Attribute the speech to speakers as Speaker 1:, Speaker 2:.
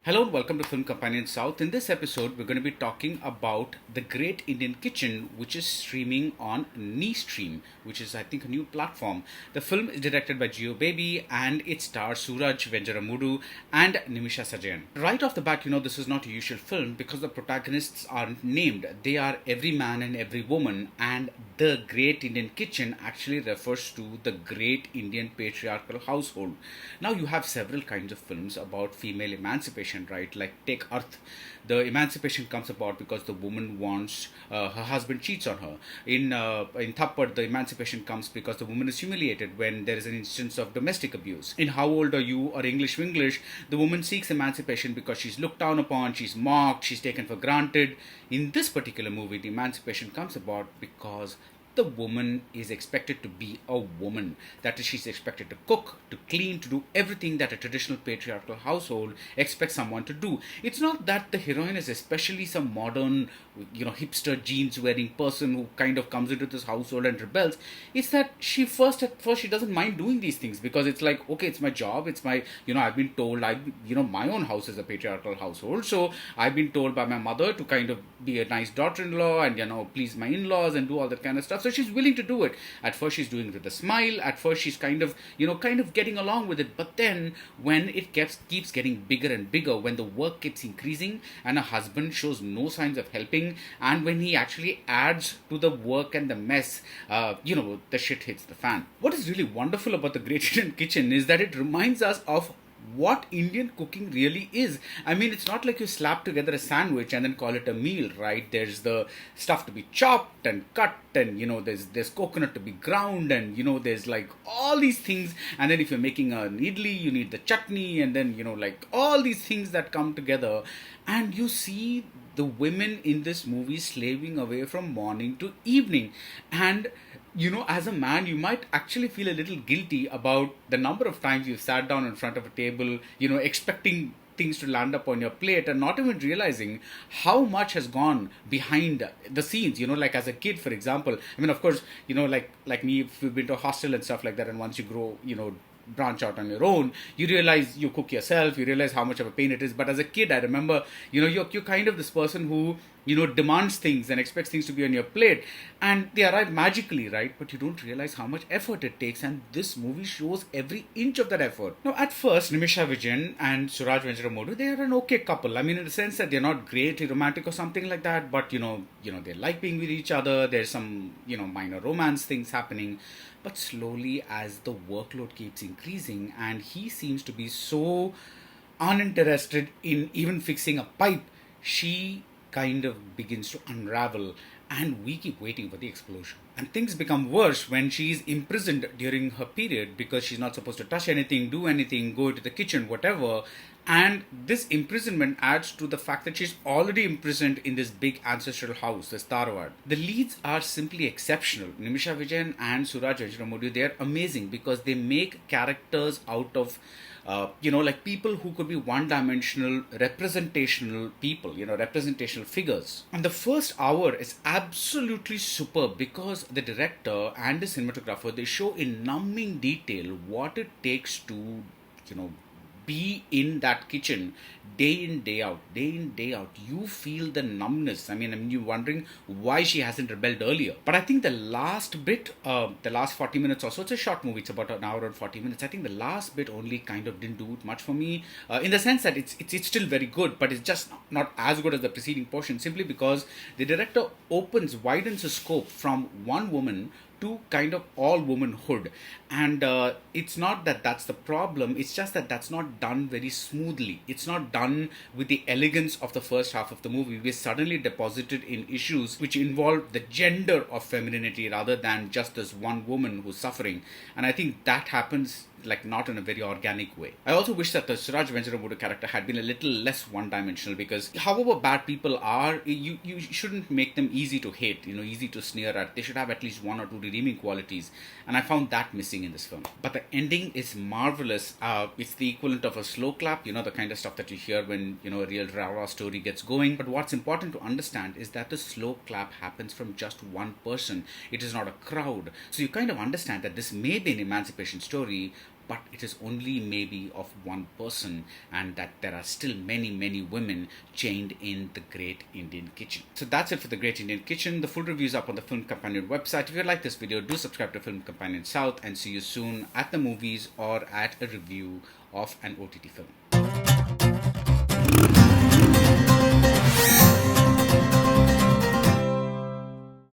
Speaker 1: Hello and welcome to Film Companion South. In this episode, we're going to be talking about The Great Indian Kitchen, which is streaming on Stream, which is, I think, a new platform. The film is directed by Geo Baby and it stars Suraj, Venjaramoodu, and Nimisha Sajayan. Right off the bat, this is not a usual film because the protagonists aren't named. They are every man and every woman, and The Great Indian Kitchen actually refers to the great Indian patriarchal household. Now, you have several kinds of films about female emancipation, right? Like take Earth. The emancipation comes about because the woman wants her husband cheats on her. In Thappad, the emancipation comes because the woman is humiliated when there is an instance of domestic abuse. In How Old Are You or English Winglish, the woman seeks emancipation because she's looked down upon, she's mocked, she's taken for granted. In this particular movie, the emancipation comes about because the woman is expected to be a woman. That is, she's expected to cook, to clean, to do everything that a traditional patriarchal household expects someone to do. It's not that the heroine is especially some modern, hipster jeans wearing person who kind of comes into this household and rebels. It's that at first she doesn't mind doing these things because it's like, okay, it's my job, it's my, I've been told, my own house is a patriarchal household, so I've been told by my mother to kind of be a nice daughter-in-law and, please my in-laws and do all that kind of stuff. So she's willing to do it. At first she's doing it with a smile. At first she's kind of getting along with it. But then when it keeps getting bigger and bigger, when the work keeps increasing and her husband shows no signs of helping, and when he actually adds to the work and the mess, the shit hits the fan. What is really wonderful about The Great Indian Kitchen is that it reminds us of what Indian cooking really is. I mean, it's not like you slap together a sandwich and then call it a meal, right? There's the stuff to be chopped and cut, and there's coconut to be ground, and there's like all these things. And then if you're making an idli, you need the chutney, and then like all these things that come together. And you see the women in this movie slaving away from morning to evening. And as a man, you might actually feel a little guilty about the number of times you've sat down in front of a table, expecting things to land up on your plate and not even realizing how much has gone behind the scenes. Like as a kid, for example, I mean, of course, like me, if you've been to a hostel and stuff like that, and once you grow, branch out on your own, you realize you cook yourself, you realize how much of a pain it is. But as a kid, I remember, you're kind of this person who, demands things and expects things to be on your plate, and they arrive magically, right? But you don't realize how much effort it takes, and this movie shows every inch of that effort. Now, at first, Nimisha Vijayan and Suraj Venjaramoodu, they are an okay couple. I mean, in the sense that they're not greatly romantic or something like that, but, they like being with each other. There's some, minor romance things happening. But slowly, as the workload keeps increasing, and he seems to be so uninterested in even fixing a pipe, she kind of begins to unravel, and we keep waiting for the explosion. And things become worse when she's imprisoned during her period because she's not supposed to touch anything, do anything, go to the kitchen, whatever. And this imprisonment adds to the fact that she's already imprisoned in this big ancestral house, this Baradwaj. The leads are simply exceptional. Nimisha Vijayan and Suraj Venjaramoodu, they are amazing because they make characters out of like people who could be one-dimensional, representational people, representational figures. And the first hour is absolutely superb because the director and the cinematographer, they show in numbing detail what it takes to, be in that kitchen day in, day out, day in, day out. You feel the numbness. I mean, you're wondering why she hasn't rebelled earlier. But I think the last bit, the last 40 minutes or so, it's a short movie, it's about an hour and 40 minutes. I think the last bit only kind of didn't do much for me, in the sense that it's still very good, but it's just not as good as the preceding portion, simply because the director widens the scope from one woman to kind of all womanhood. And it's not that that's the problem, it's just that that's not done very smoothly. It's not done with the elegance of the first half of the movie. We're suddenly deposited in issues which involve the gender of femininity rather than just this one woman who's suffering. And I think that happens like not in a very organic way. I also wish that the Suraj Venjaramoodu character had been a little less one-dimensional, because however bad people are, you shouldn't make them easy to hate, easy to sneer at. They should have at least one or two redeeming qualities, and I found that missing in this film. But the ending is marvelous. It's the equivalent of a slow clap, the kind of stuff that you hear when a real rah-rah story gets going. But what's important to understand is that the slow clap happens from just one person. It is not a crowd. So you kind of understand that this may be an emancipation story, but it is only maybe of one person, and that there are still many, many women chained in the Great Indian Kitchen. So that's it for the Great Indian Kitchen. The full review is up on the Film Companion website. If you like this video, do subscribe to Film Companion South, and see you soon at the movies or at a review of an OTT film.